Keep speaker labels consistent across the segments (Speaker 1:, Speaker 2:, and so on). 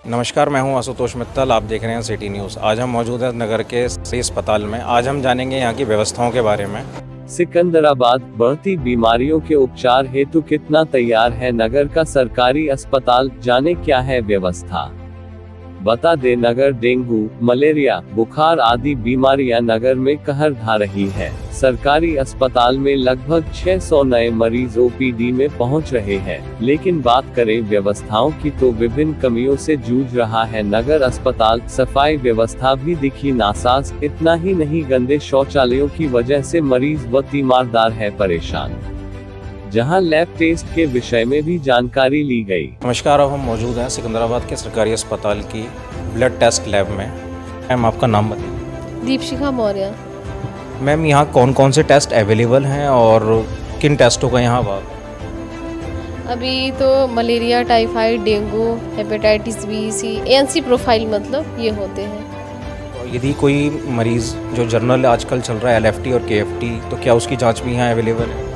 Speaker 1: नमस्कार, मैं हूं आशुतोष मित्तल। आप देख रहे हैं सिटी न्यूज़। आज हम मौजूद हैं नगर के श्री अस्पताल में। आज हम जानेंगे यहाँ की व्यवस्थाओं के बारे में।
Speaker 2: सिकंदराबाद बढ़ती बीमारियों के उपचार हेतु कितना तैयार है नगर का सरकारी अस्पताल, जाने क्या है व्यवस्था। बता दे, नगर डेंगू, मलेरिया, बुखार आदि बीमारियां नगर में कहर ढा रही है। सरकारी अस्पताल में लगभग 600 नए मरीज ओपीडी में पहुंच रहे हैं, लेकिन बात करें व्यवस्थाओं की तो विभिन्न कमियों से जूझ रहा है नगर अस्पताल। सफाई व्यवस्था भी दिखी नासाज। इतना ही नहीं, गंदे शौचालयों की वजह से मरीज व तीमारदार है परेशान। जहां लैब टेस्ट के विषय में भी जानकारी ली गई।
Speaker 1: नमस्कार, अब हम मौजूद हैं सिकंदराबाद के सरकारी अस्पताल की ब्लड टेस्ट लैब में। मैम, आपका नाम बताइए।
Speaker 3: दीपशिखा मौर्य।
Speaker 1: मैम, यहाँ कौन कौन से टेस्ट अवेलेबल हैं और किन टेस्टों का यहाँ बात?
Speaker 3: अभी तो malaria, typhoid, dengue, hepatitis B, C, ANC profile मतलब ये होते हैं।
Speaker 1: और यदि कोई मरीज़ जो जर्नल आजकल चल रहा है एलएफटी और केएफटी, तो क्या उसकी जाँच भी यहाँ अवेलेबल है?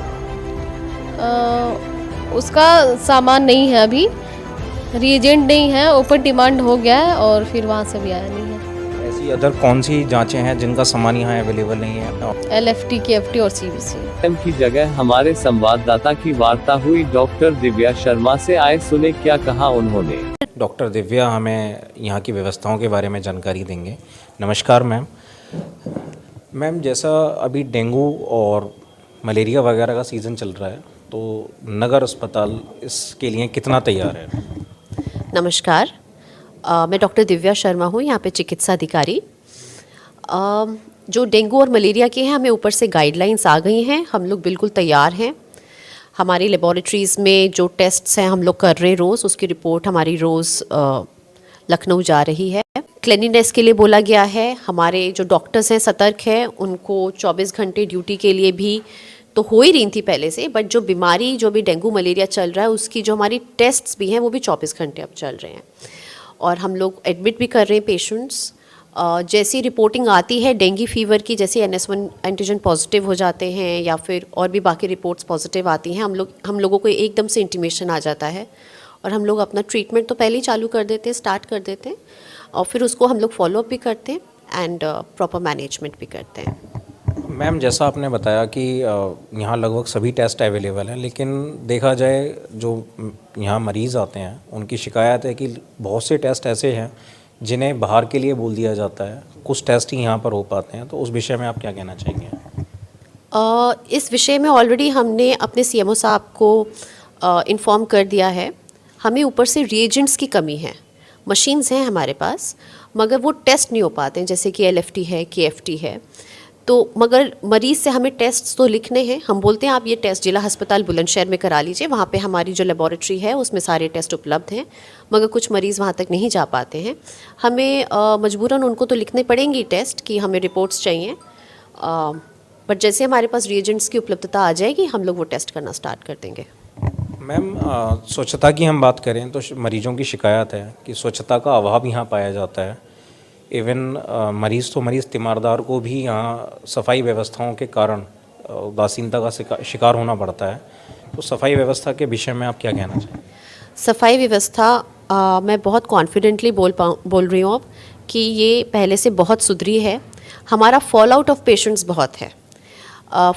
Speaker 3: उसका सामान नहीं है अभी, रिएजेंट नहीं है, ओपन डिमांड हो गया है और फिर वहाँ से भी आया नहीं है।
Speaker 1: ऐसी अदर कौन सी जांचें हैं जिनका सामान यहाँ अवेलेबल नहीं है?
Speaker 3: एलएफटी, केएफटी और सीबीसी।
Speaker 2: एम की जगह हमारे संवाददाता की वार्ता हुई डॉक्टर दिव्या शर्मा से। आए सुने क्या कहा उन्होंने।
Speaker 1: डॉक्टर दिव्या हमें यहाँ की व्यवस्थाओं के बारे में जानकारी देंगे। नमस्कार मैम। मैम, जैसा अभी डेंगू और मलेरिया वगैरह का सीज़न चल रहा है, तो नगर अस्पताल इसके लिए कितना तैयार है?
Speaker 4: नमस्कार, मैं डॉक्टर दिव्या शर्मा हूँ, यहाँ पे चिकित्सा अधिकारी। जो डेंगू और मलेरिया के हैं, हमें ऊपर से गाइडलाइंस आ गई हैं, हम लोग बिल्कुल तैयार हैं। हमारी लेबॉरेटरीज़ में जो टेस्ट्स हैं हम लोग कर रहे हैं रोज़, उसकी रिपोर्ट हमारी रोज़ लखनऊ जा रही है। क्लीनिनेस के लिए बोला गया है। हमारे जो डॉक्टर्स हैं सतर्क हैं, उनको 24 घंटे ड्यूटी के लिए भी तो हो ही रही थी पहले से, बट जो बीमारी जो भी डेंगू मलेरिया चल रहा है उसकी जो हमारी टेस्ट्स भी हैं वो भी 24 घंटे अब चल रहे हैं। और हम लोग एडमिट भी कर रहे हैं पेशेंट्स। जैसी रिपोर्टिंग आती है डेंगू फीवर की, जैसे NS1 एंटीजन पॉजिटिव हो जाते हैं या फिर और भी बाकी रिपोर्ट्स पॉजिटिव आती हैं, हम लोगों को एकदम से इंटीमेशन आ जाता है और हम लोग अपना ट्रीटमेंट तो पहले ही चालू कर देते हैं, स्टार्ट कर देते हैं, और फिर उसको हम लोग फॉलोअप भी करते हैं एंड प्रॉपर मैनेजमेंट भी करते हैं।
Speaker 1: मैम, जैसा आपने बताया कि यहाँ लगभग सभी टेस्ट अवेलेबल हैं, लेकिन देखा जाए जो यहाँ मरीज़ आते हैं उनकी शिकायत है कि बहुत से टेस्ट ऐसे हैं जिन्हें बाहर के लिए बोल दिया जाता है, कुछ टेस्ट ही यहाँ पर हो पाते हैं। तो उस विषय में आप क्या कहना चाहेंगे?
Speaker 4: इस विषय में ऑलरेडी हमने अपने CMO साहब को इन्फॉर्म कर दिया है। हमें ऊपर से रिएजेंट्स की कमी है। मशीन्स हैं हमारे पास, मगर वो टेस्ट नहीं हो पाते हैं, जैसे कि LFT है, KFT है। तो मगर मरीज़ से हमें टेस्ट तो लिखने हैं, हम बोलते हैं आप ये टेस्ट जिला अस्पताल बुलंदशहर में करा लीजिए, वहाँ पे हमारी जो लेबॉरेटरी है उसमें सारे टेस्ट उपलब्ध हैं, मगर कुछ मरीज़ वहाँ तक नहीं जा पाते हैं। हमें मजबूरन उनको तो लिखने पड़ेंगे टेस्ट कि हमें रिपोर्ट्स चाहिए, बट जैसे हमारे पास रिएजेंट्स की उपलब्धता आ जाएगी हम लोग वो टेस्ट करना स्टार्ट कर देंगे।
Speaker 1: मैम, स्वच्छता की हम बात करें तो मरीजों की शिकायत है कि स्वच्छता का अभाव यहाँ पाया जाता है। इवन मरीज़ तीमारदार को भी यहाँ सफाई व्यवस्थाओं के कारण उदासीनता का शिकार होना पड़ता है। तो सफाई व्यवस्था के विषय में आप क्या कहना चाहेंगे?
Speaker 4: सफाई व्यवस्था मैं बहुत कॉन्फिडेंटली बोल रही हूँ अब कि ये पहले से बहुत सुधरी है। हमारा फॉल आउट ऑफ पेशेंट्स बहुत है,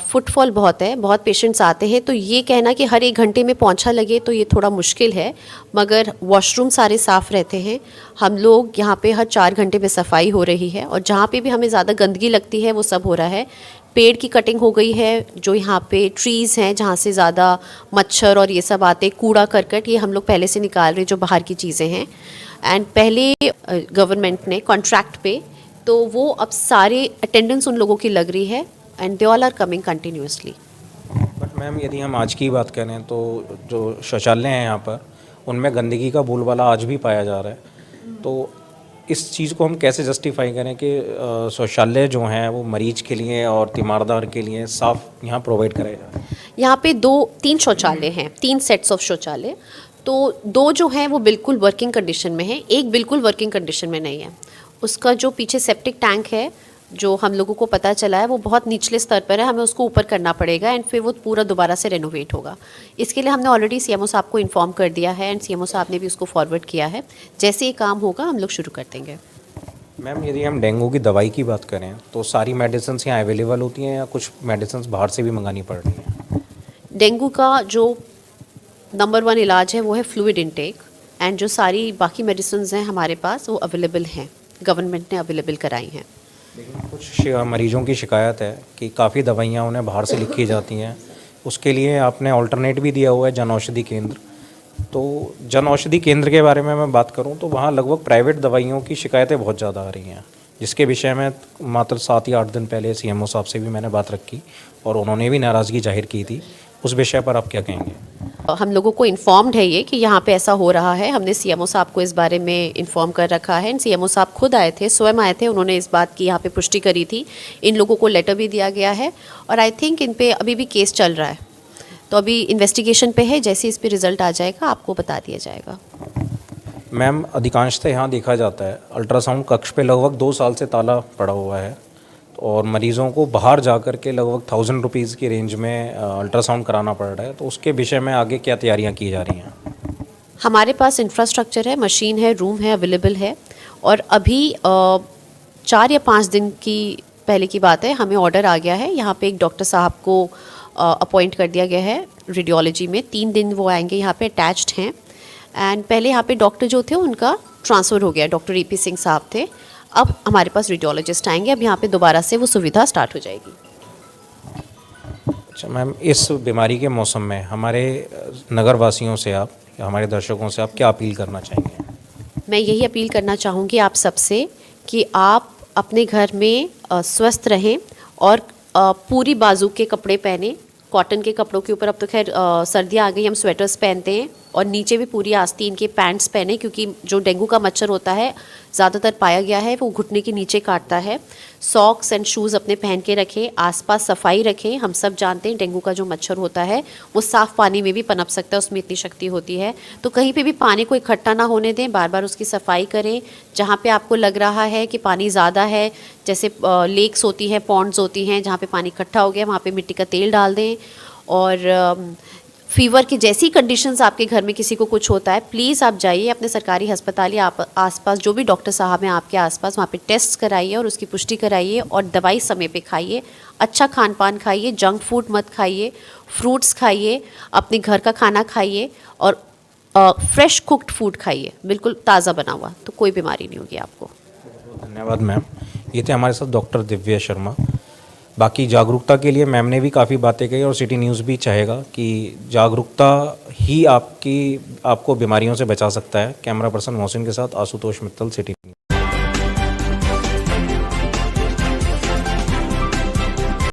Speaker 4: फुटफॉल बहुत है, बहुत पेशेंट्स आते हैं, तो ये कहना कि हर 1 घंटे में पोंछा लगे तो ये थोड़ा मुश्किल है, मगर वॉशरूम सारे साफ़ रहते हैं। हम लोग यहाँ पे हर 4 घंटे में सफाई हो रही है और जहाँ पे भी हमें ज़्यादा गंदगी लगती है वो सब हो रहा है। पेड़ की कटिंग हो गई है, जो यहाँ पे ट्रीज़ हैं जहाँ से ज़्यादा मच्छर और ये सब आते, कूड़ा करकट ये हम लोग पहले से निकाल रहे जो बाहर की चीज़ें हैं। एंड पहले गवर्नमेंट ने कॉन्ट्रैक्ट पे, तो वो अब सारे अटेंडेंस उन लोगों की लग रही है and they all are coming continuously.
Speaker 1: But ma'am, यदि हम आज की बात करें तो जो शौचालय हैं यहाँ पर, उनमें गंदगी का बोलबाला आज भी पाया जा रहा है। तो इस चीज़ को हम कैसे जस्टिफाई करें कि शौचालय जो हैं वो मरीज के लिए और तीमारदार के लिए साफ़ यहाँ प्रोवाइड कराए जा रहे हैं?
Speaker 4: यहाँ पे 3 शौचालय हैं, 3 सेट्स ऑफ शौचालय। तो 2 जो हैं वो बिल्कुल वर्किंग कंडीशन में है, एक बिल्कुल वर्किंग कंडीशन में नहीं है। उसका जो पीछे सेप्टिक टैंक है जो हम लोगों को पता चला है वो बहुत निचले स्तर पर है, हमें उसको ऊपर करना पड़ेगा एंड फिर वो पूरा दोबारा से रेनोवेट होगा। इसके लिए हमने ऑलरेडी सीएमओ साहब को इन्फॉर्म कर दिया है एंड सीएमओ साहब ने भी उसको फॉरवर्ड किया है। जैसे ये काम होगा हम लोग शुरू कर देंगे।
Speaker 1: मैम, यदि हम डेंगू की दवाई की बात करें तो सारी मेडिसिन यहाँ अवेलेबल होती हैं या कुछ मेडिसिन बाहर से भी मंगानी पड़ रही हैं?
Speaker 4: डेंगू का जो नंबर 1 इलाज है वो है फ्लूइड इनटेक एंड जो सारी बाकी मेडिसिन हैं हमारे पास वो अवेलेबल हैं, गवर्नमेंट ने अवेलेबल कराई हैं।
Speaker 1: लेकिन कुछ मरीजों की शिकायत है कि काफ़ी दवाइयाँ उन्हें बाहर से लिखी जाती हैं, उसके लिए आपने ऑल्टरनेट भी दिया हुआ है जन औषधि केंद्र। तो जन औषधि केंद्र के बारे में मैं बात करूं तो वहाँ लगभग प्राइवेट दवाइयों की शिकायतें बहुत ज़्यादा आ रही हैं, जिसके विषय में मात्र 7 या 8 दिन पहले सीएमओ साहब से भी मैंने बात रखी और उन्होंने भी नाराज़गी जाहिर की थी। उस विषय पर आप क्या कहेंगे?
Speaker 4: हम लोगों को इन्फॉर्म्ड है ये कि यहाँ पे ऐसा हो रहा है, हमने सीएमओ साहब को इस बारे में इन्फॉर्म कर रखा है एंड सीएमओ साहब खुद आए थे, स्वयं आए थे, उन्होंने इस बात की यहाँ पे पुष्टि करी थी। इन लोगों को लेटर भी दिया गया है और आई थिंक इन पे अभी भी केस चल रहा है, तो अभी इन्वेस्टिगेशन पे है, जैसे इस पे रिजल्ट आ जाएगा आपको बता दिया जाएगा।
Speaker 1: मैम, अधिकांशतः यहाँ देखा जाता है अल्ट्रासाउंड कक्ष पे लगभग 2 साल से ताला पड़ा हुआ है और मरीज़ों को बाहर जा कर के लगभग 1000 रुपीज़ की रेंज में अल्ट्रासाउंड कराना पड़ रहा है। तो उसके विषय में आगे क्या तैयारियाँ की जा रही हैं?
Speaker 4: हमारे पास इंफ्रास्ट्रक्चर है, मशीन है, रूम है, अवेलेबल है और अभी 4 या 5 दिन की पहले की बात है, हमें ऑर्डर आ गया है, यहाँ पे एक डॉक्टर साहब को अपॉइंट कर दिया गया है रेडियोलॉजी में। 3 दिन वो आएंगे, यहाँ पे अटैच्ड हैं एंड पहले यहाँ पे डॉक्टर जो थे उनका ट्रांसफ़र हो गया, डॉक्टर EP सिंह साहब थे, अब हमारे पास रेडियोलॉजिस्ट आएंगे, अब यहाँ पे दोबारा से वो सुविधा स्टार्ट हो जाएगी।
Speaker 1: अच्छा मैम, इस बीमारी के मौसम में हमारे नगरवासियों से आप या हमारे दर्शकों से आप क्या अपील करना चाहेंगे?
Speaker 4: मैं यही अपील करना चाहूँगी आप सबसे कि आप अपने घर में स्वस्थ रहें और पूरी बाजू के कपड़े पहने, कॉटन के कपड़ों के ऊपर अब तो खैर सर्दियाँ आ गई, हम स्वेटर्स पहनते हैं और नीचे भी पूरी आस्तीन के पैंट्स पहने, क्योंकि जो डेंगू का मच्छर होता है ज़्यादातर पाया गया है वो घुटने के नीचे काटता है। सॉक्स एंड शूज़ अपने पहन के रखें, आसपास सफाई रखें। हम सब जानते हैं डेंगू का जो मच्छर होता है वो साफ़ पानी में भी पनप सकता है, उसमें इतनी शक्ति होती है। तो कहीं पे भी पानी को इकट्ठा ना होने दें, बार बार उसकी सफाई करें। जहाँ पे आपको लग रहा है कि पानी ज़्यादा है, जैसे लेक्स होती हैं, पॉन्ड्स होती हैं, जहाँ पे पानी इकट्ठा हो गया वहाँ पे मिट्टी का तेल डाल दें। और फीवर की जैसी कंडीशंस आपके घर में किसी को कुछ होता है, प्लीज़ आप जाइए अपने सरकारी अस्पताल या आसपास जो भी डॉक्टर साहब हैं आपके आसपास, वहाँ पे टेस्ट कराइए और उसकी पुष्टि कराइए और दवाई समय पे खाइए। अच्छा खान पान खाइए, जंक फूड मत खाइए, फ्रूट्स खाइए, अपने घर का खाना खाइए और फ्रेश कुक्ड फूड खाइए, बिल्कुल ताज़ा बना हुआ, तो कोई बीमारी नहीं होगी आपको।
Speaker 1: धन्यवाद मैम। ये थे हमारे साथ डॉक्टर दिव्या शर्मा। बाकी जागरूकता के लिए मैम ने भी काफ़ी बातें कही और सिटी न्यूज़ भी चाहेगा कि जागरूकता ही आपको बीमारियों से बचा सकता है। कैमरा पर्सन मोहसिन के साथ आशुतोष मित्तल, सिटी न्यूज़।